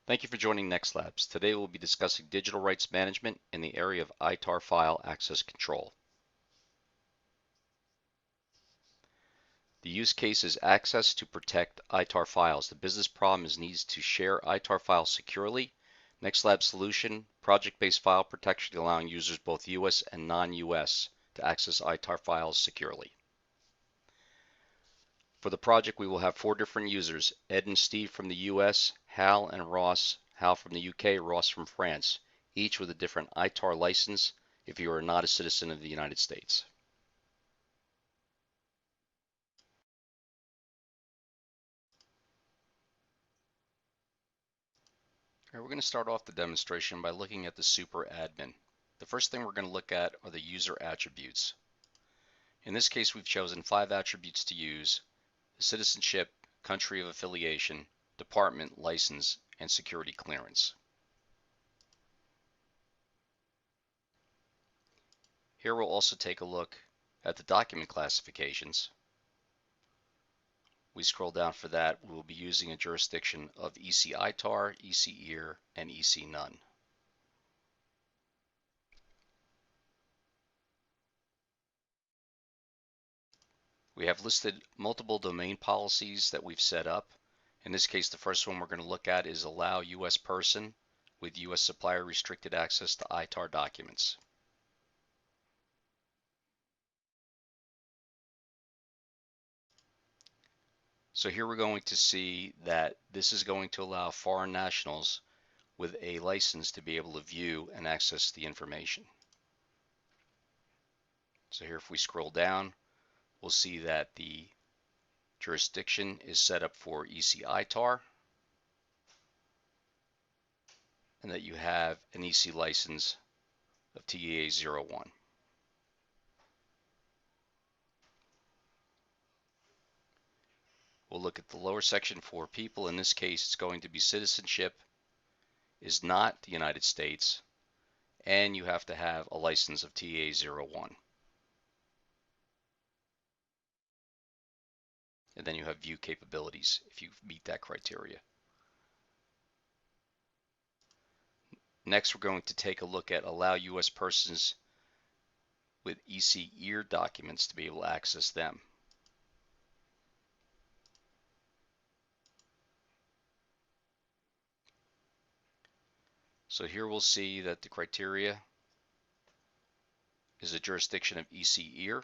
Thank you for joining NextLabs. Today we'll be discussing digital rights management in the area of ITAR file access control. The use case is access to protect ITAR files. The business problem is needs to share ITAR files securely. NextLabs solution, project-based file protection allowing users both US and non-US to access ITAR files securely. For the project, we will have 4 different users, Ed and Steve from the US, Hal and Ross, Hal from the UK, Ross from France, each with a different ITAR license if you are not a citizen of the United States. All right, we're going to start off the demonstration by looking at the super admin. The first thing we're going to look at are the user attributes. In this case, we've chosen 5 attributes to use: the citizenship, country of affiliation, department, license, and security clearance. Here we'll also take a look at the document classifications. We scroll down for that. We'll be using a jurisdiction of EC ITAR, EC EAR, and EC None. We have listed multiple domain policies that we've set up. In this case, the first one we're going to look at is allow US person with US supplier restricted access to ITAR documents. So here we're going to see that this is going to allow foreign nationals with a license to be able to view and access the information. So here if we scroll down, we'll see that the jurisdiction is set up for EC ITAR and that you have an EC license of TEA01. We'll look at the lower section for people. In this case, it's going to be citizenship is not the United States, and you have to have a license of TEA01. And then you have view capabilities if you meet that criteria. Next, we're going to take a look at allow US persons with EC EAR documents to be able to access them. So here we'll see that the criteria is a jurisdiction of EC EAR,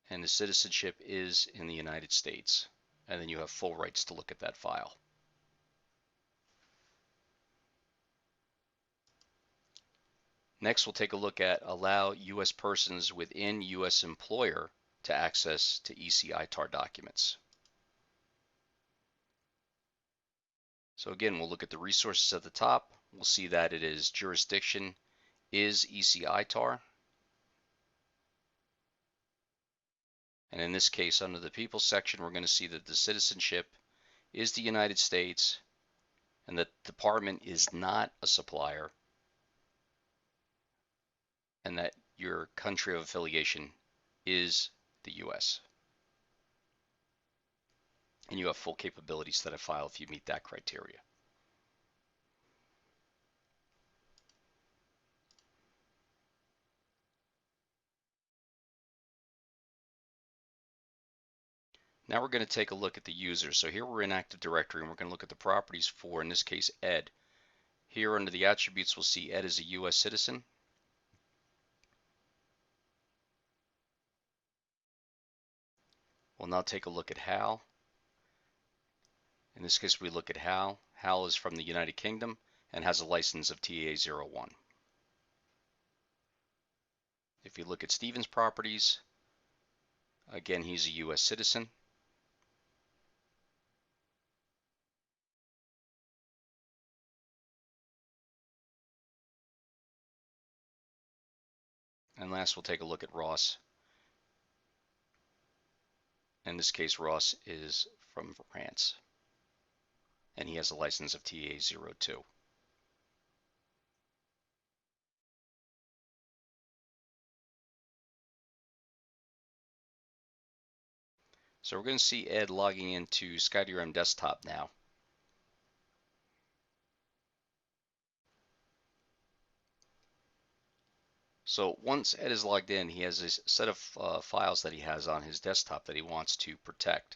and the citizenship is in the United States. And then you have full rights to look at that file. Next, we'll take a look at allow US persons within US employer to access to EC ITAR documents. So again, we'll look at the resources at the top. We'll see that it is jurisdiction is EC ITAR. And in this case, under the people section, we're going to see that the citizenship is the United States and the department is not a supplier, and that your country of affiliation is the US. And you have full capabilities to that file if you meet that criteria. Now we're going to take a look at the user. So here we're in Active Directory, and we're going to look at the properties for, in this case, Ed. Here under the attributes, we'll see Ed is a US citizen. We'll now take a look at Hal. In this case, we look at Hal. Hal is from the United Kingdom and has a license of TEA01. If you look at Stephen's properties, again, he's a US citizen. And last, we'll take a look at Ross. In this case, Ross is from France, and he has a license of TEA02. So we're going to see Ed logging into SkyDRM desktop now. So once Ed is logged in, he has a set of files that he has on his desktop that he wants to protect.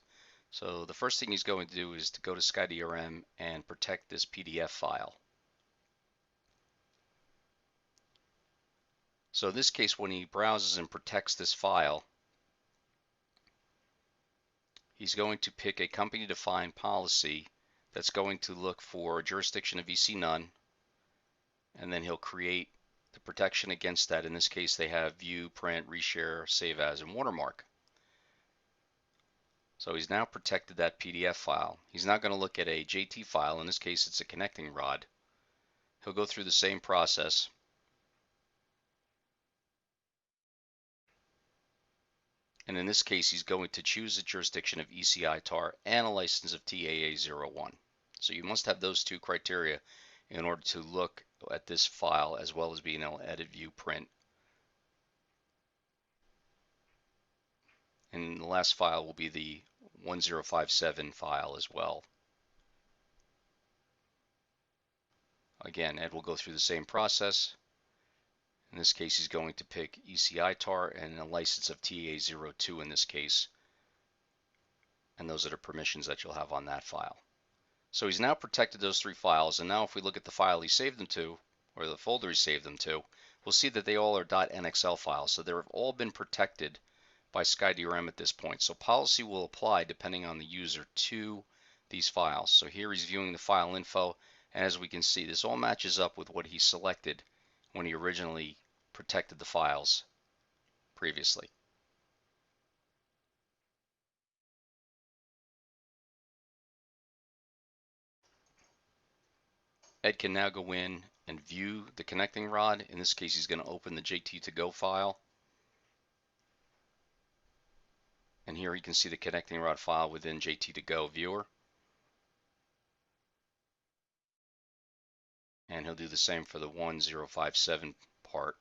So the first thing he's going to do is to go to SkyDRM and protect this PDF file. So in this case, when he browses and protects this file, he's going to pick a company-defined policy that's going to look for a jurisdiction of EC none, and then he'll create the protection against that. In this case, they have view, print, reshare, save as, and watermark. So he's now protected that PDF file. He's not going to look at a JT file. In this case, it's a connecting rod. He'll go through the same process. And in this case, he's going to choose a jurisdiction of EC ITAR and a license of TAA01. So you must have those two criteria in order to look at this file, as well as being able to edit, view, print. And the last file will be the 1057 file as well. Again, Ed will go through the same process. In this case, he's going to pick EC ITAR and a license of TAA02 in this case. And those are the permissions that you'll have on that file. So he's now protected those three files, and now if we look at the file he saved them to, or the folder he saved them to, we'll see that they all are .nxl files. So they've all been protected by SkyDRM at this point. So policy will apply depending on the user to these files. So here he's viewing the file info, and as we can see, this all matches up with what he selected when he originally protected the files previously. Ed can now go in and view the connecting rod. In this case, he's going to open the JT2Go file. And here you can see the connecting rod file within JT2Go viewer. And he'll do the same for the 1057 part.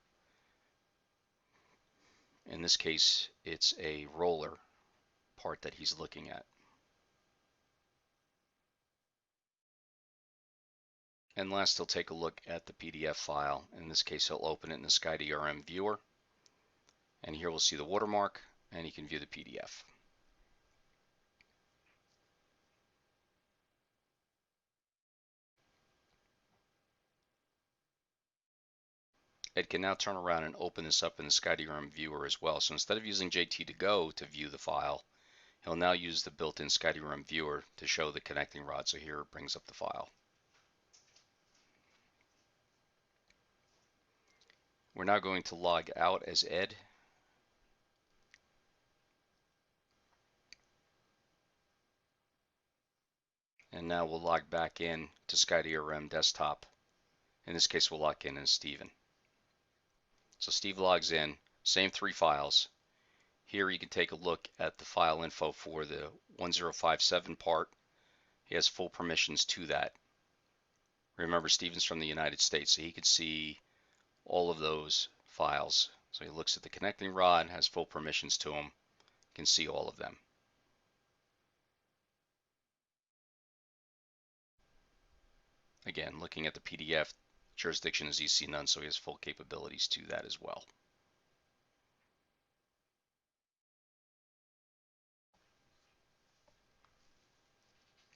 In this case, it's a roller part that he's looking at. And last, he'll take a look at the PDF file. In this case, he'll open it in the SkyDRM viewer. And here we'll see the watermark, and he can view the PDF. Ed can now turn around and open this up in the SkyDRM viewer as well. So instead of using JT2Go to view the file, he'll now use the built-in SkyDRM viewer to show the connecting rod. So here it brings up the file. We're now going to log out as Ed. And now we'll log back in to SkyDRM desktop. In this case, we'll log in as Steven. So Steve logs in, same three files. Here you can take a look at the file info for the 1057 part. He has full permissions to that. Remember, Steven's from the United States, so he could see all of those files. So he looks at the connecting rod, has full permissions to them, can see all of them. Again, looking at the PDF, jurisdiction is EC none, so he has full capabilities to that as well.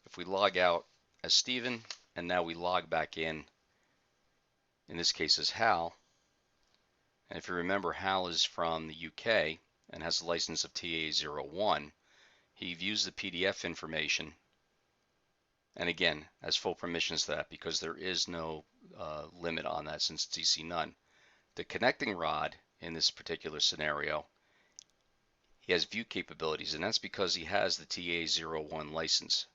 If we log out as Steven, and now we log back in this case as Hal, and if you remember, Hal is from the UK and has a license of TA01, he views the PDF information, and again, has full permissions to that because there is no limit on that since it's EC none. The connecting rod in this particular scenario, he has view capabilities, and that's because he has the TA01 license.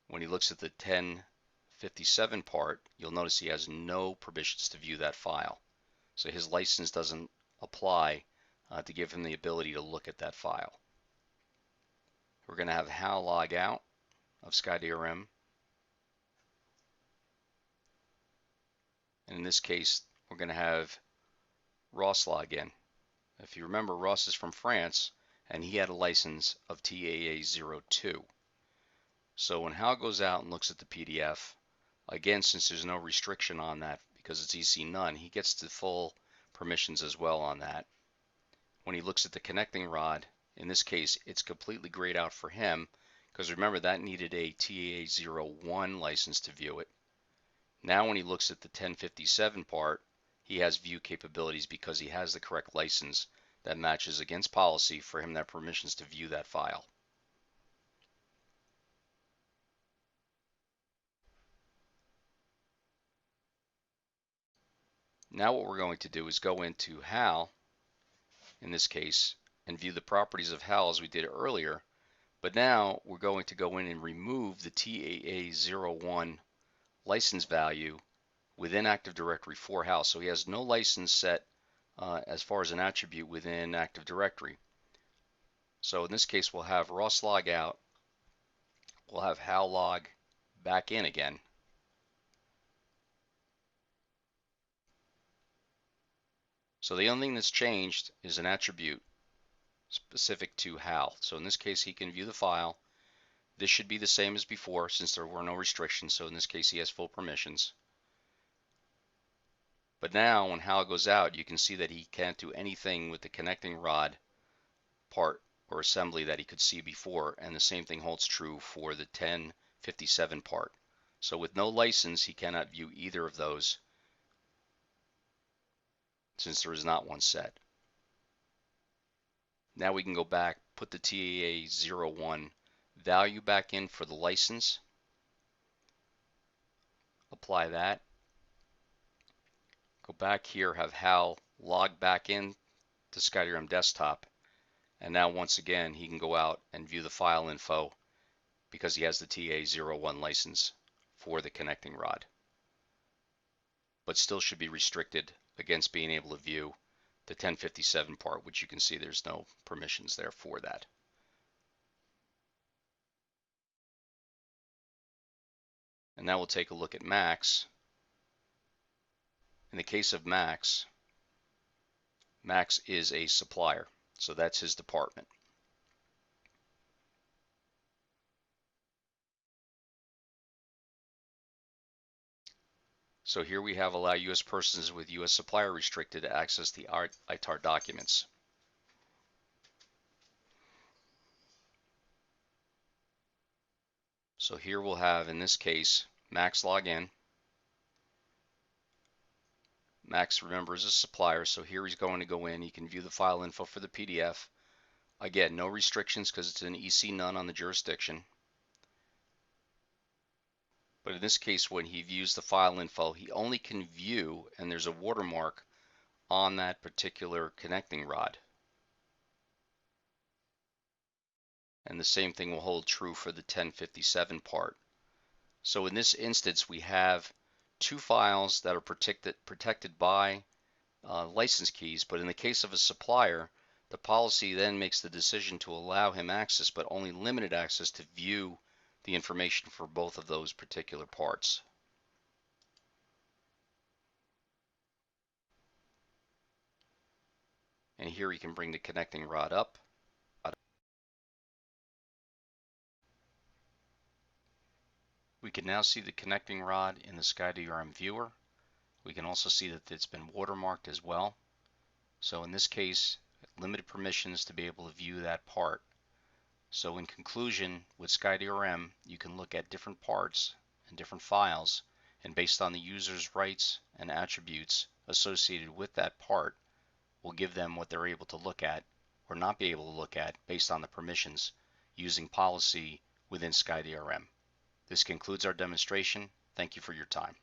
When he looks at the 1057 part, you'll notice he has no permissions to view that file. So his license doesn't apply to give him the ability to look at that file. We're going to have Hal log out of SkyDRM. And in this case, we're going to have Ross log in. If you remember, Ross is from France, and he had a license of TAA02. So when Hal goes out and looks at the PDF, again, since there's no restriction on that because it's EC none, he gets the full permissions as well on that. When he looks at the connecting rod, in this case, it's completely grayed out for him because remember that needed a TAA01 license to view it. Now when he looks at the 1057 part, he has view capabilities because he has the correct license that matches against policy for him to have permissions to view that file. Now what we're going to do is go into HAL, in this case, and view the properties of HAL as we did earlier. But now we're going to go in and remove the TAA01 license value within Active Directory for HAL. So he has no license set as far as an attribute within Active Directory. So in this case, we'll have ROS log out. We'll have HAL log back in again. So the only thing that's changed is an attribute specific to HAL. So in this case, he can view the file. This should be the same as before since there were no restrictions. So in this case, he has full permissions. But now when HAL goes out, you can see that he can't do anything with the connecting rod part or assembly that he could see before. And the same thing holds true for the 1057 part. So with no license, he cannot view either of those since there is not one set. Now we can go back, put the TAA01 value back in for the license, apply that, go back here, have HAL log back in to SkyDRM desktop, and now once again he can go out and view the file info because he has the TAA01 license for the connecting rod, but still should be restricted against being able to view the 1057 part, which you can see there's no permissions there for that. And now we'll take a look at Max. In the case of Max, Max is a supplier, so that's his department. So here we have allow U.S. persons with U.S. supplier restricted to access the ITAR documents. So here we'll have, in this case, Max log in. Max, remember, is a supplier, so here he's going to go in. He can view the file info for the PDF. Again, no restrictions because it's an EC none on the jurisdiction. But in this case, when he views the file info, he only can view, and there's a watermark on that particular connecting rod. And the same thing will hold true for the 1057 part. So in this instance, we have two files that are protected by license keys, but in the case of a supplier, the policy then makes the decision to allow him access, but only limited access to view the information for both of those particular parts. And here you can bring the connecting rod up. We can now see the connecting rod in the SkyDRM viewer. We can also see that it's been watermarked as well. So in this case, limited permissions to be able to view that part. So in conclusion, with SkyDRM, you can look at different parts and different files, and based on the user's rights and attributes associated with that part, will give them what they're able to look at or not be able to look at based on the permissions using policy within SkyDRM. This concludes our demonstration. Thank you for your time.